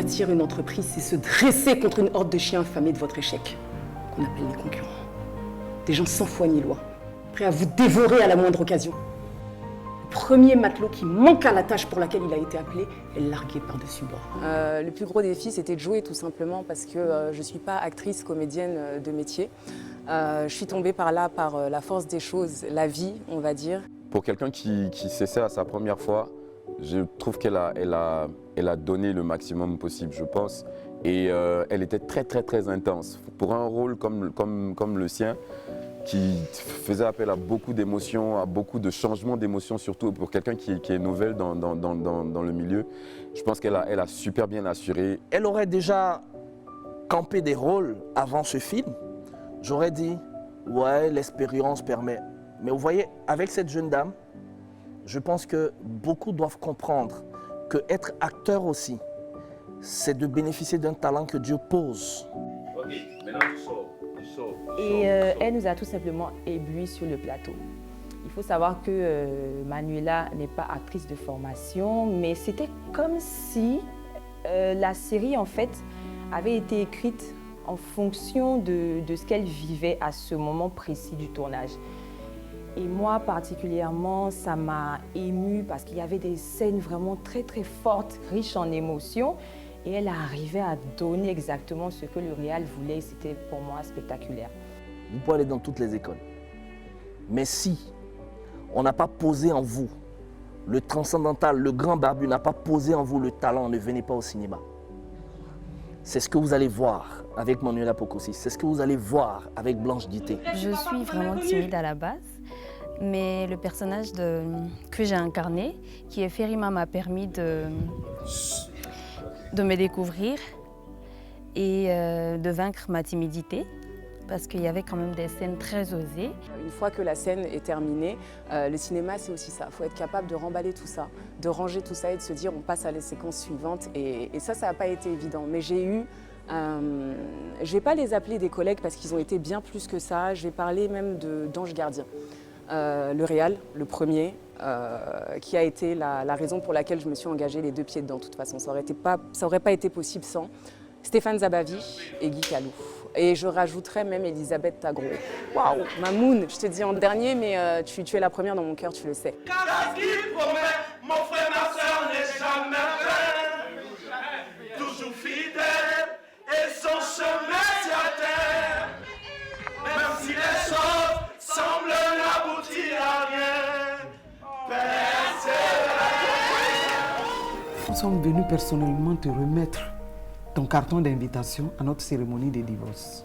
Bâtir une entreprise, c'est se dresser contre une horde de chiens affamés de votre échec, qu'on appelle les concurrents. Des gens sans foi ni loi, prêts à vous dévorer à la moindre occasion. Le premier matelot qui manque à la tâche pour laquelle il a été appelé est largué par-dessus bord. Le plus gros défi, c'était de jouer tout simplement parce que je ne suis pas actrice, comédienne de métier. Je suis tombée par là par la force des choses, la vie, on va dire. Pour quelqu'un qui s'essaie à sa première fois, je trouve qu'elle a donné le maximum possible, je pense. Et elle était très intense. Pour un rôle comme le sien, qui faisait appel à beaucoup d'émotions, à beaucoup de changements d'émotions, surtout pour quelqu'un qui est nouvelle dans le milieu, je pense qu'elle a super bien assuré. Elle aurait déjà campé des rôles avant ce film. J'aurais dit, ouais, l'expérience permet. Mais vous voyez, avec cette jeune dame, je pense que beaucoup doivent comprendre que être acteur aussi, c'est de bénéficier d'un talent que Dieu pose. Ok, maintenant tu sors. Et elle nous a tout simplement éblouis sur le plateau. Il faut savoir que Manuela n'est pas actrice de formation, mais c'était comme si la série en fait avait été écrite en fonction de ce qu'elle vivait à ce moment précis du tournage. Et moi particulièrement, ça m'a émue parce qu'il y avait des scènes vraiment très fortes, riches en émotions. Et elle arrivait à donner exactement ce que le réal voulait. C'était pour moi spectaculaire. Vous pouvez aller dans toutes les écoles. Mais si on n'a pas posé en vous le transcendantal, le grand barbu n'a pas posé en vous le talent, ne venez pas au cinéma. C'est ce que vous allez voir avec Manuela Pocosi. C'est ce que vous allez voir avec Blanche Guité. Je suis vraiment timide à la base. Mais le personnage que j'ai incarné, qui est Ferima, m'a permis de me découvrir et de vaincre ma timidité parce qu'il y avait quand même des scènes très osées. Une fois que la scène est terminée, le cinéma c'est aussi ça. Il faut être capable de remballer tout ça, de ranger tout ça et de se dire on passe à la séquence suivante. Et ça n'a pas été évident. Mais j'ai eu, je ne vais pas les appeler des collègues parce qu'ils ont été bien plus que ça. Je vais parler même d'Ange Gardien. Le réal, le premier, qui a été la raison pour laquelle je me suis engagée les deux pieds dedans. De toute façon, ça aurait pas été possible sans Stéphane Zabavi et Guy Calou. Et je rajouterais même Elisabeth Tagro. Waouh, Mamoun, je te dis en dernier, mais tu es la première dans mon cœur, tu le sais. Car ce qu'il promet, mon frère, ma soeur n'est jamais prêt. Toujours fidèle et son chemin sur terre. Même si les choses semblent n'aboutir à rien. Nous sommes venus personnellement te remettre ton carton d'invitation à notre cérémonie de divorce.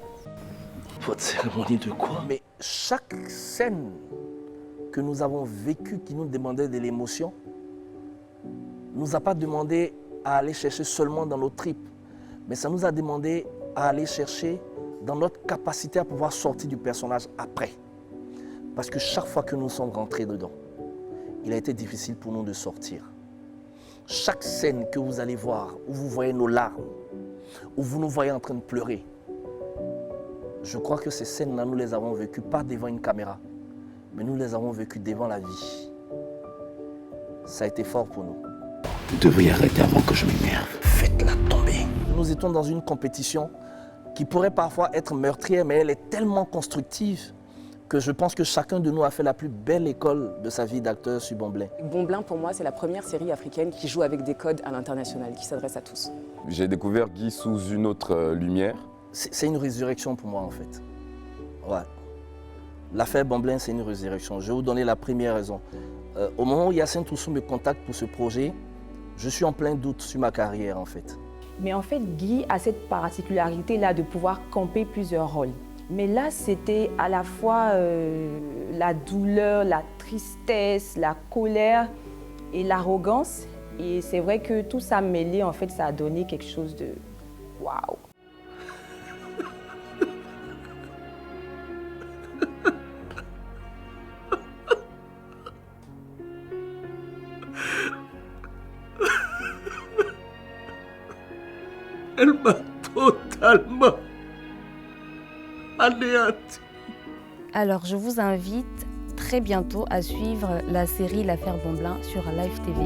Votre cérémonie de quoi? Mais chaque scène que nous avons vécue qui nous demandait de l'émotion, ne nous a pas demandé à aller chercher seulement dans nos tripes, mais ça nous a demandé à aller chercher dans notre capacité à pouvoir sortir du personnage après. Parce que chaque fois que nous sommes rentrés dedans, il a été difficile pour nous de sortir. Chaque scène que vous allez voir, où vous voyez nos larmes, où vous nous voyez en train de pleurer, je crois que ces scènes-là, nous les avons vécues pas devant une caméra, mais nous les avons vécues devant la vie. Ça a été fort pour nous. Vous devriez arrêter avant que je m'énerve. Faites-la tomber. Nous étions dans une compétition qui pourrait parfois être meurtrière, mais elle est tellement constructive que je pense que chacun de nous a fait la plus belle école de sa vie d'acteur sur Bomblin. Bomblin, pour moi, c'est la première série africaine qui joue avec des codes à l'international, qui s'adresse à tous. J'ai découvert Guy sous une autre lumière. C'est une résurrection pour moi, en fait. Ouais. L'affaire Bomblin, c'est une résurrection. Je vais vous donner la première raison. Au moment où Yacine Toussou me contacte pour ce projet, je suis en plein doute sur ma carrière, en fait. Mais en fait, Guy a cette particularité-là de pouvoir camper plusieurs rôles. Mais là, c'était à la fois la douleur, la tristesse, la colère et l'arrogance. Et c'est vrai que tout ça mêlé, en fait, ça a donné quelque chose de waouh. Elle m'a totalement anéanti. Alors, je vous invite très bientôt à suivre la série L'affaire Bomblin sur Live TV.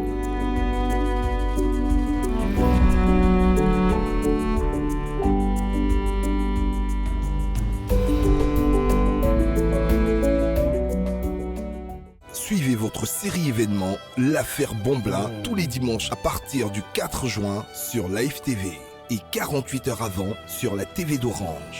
votre série événement, l'affaire Bonblin, tous les dimanches à partir du 4 juin sur Live TV et 48 heures avant sur la TV d'Orange.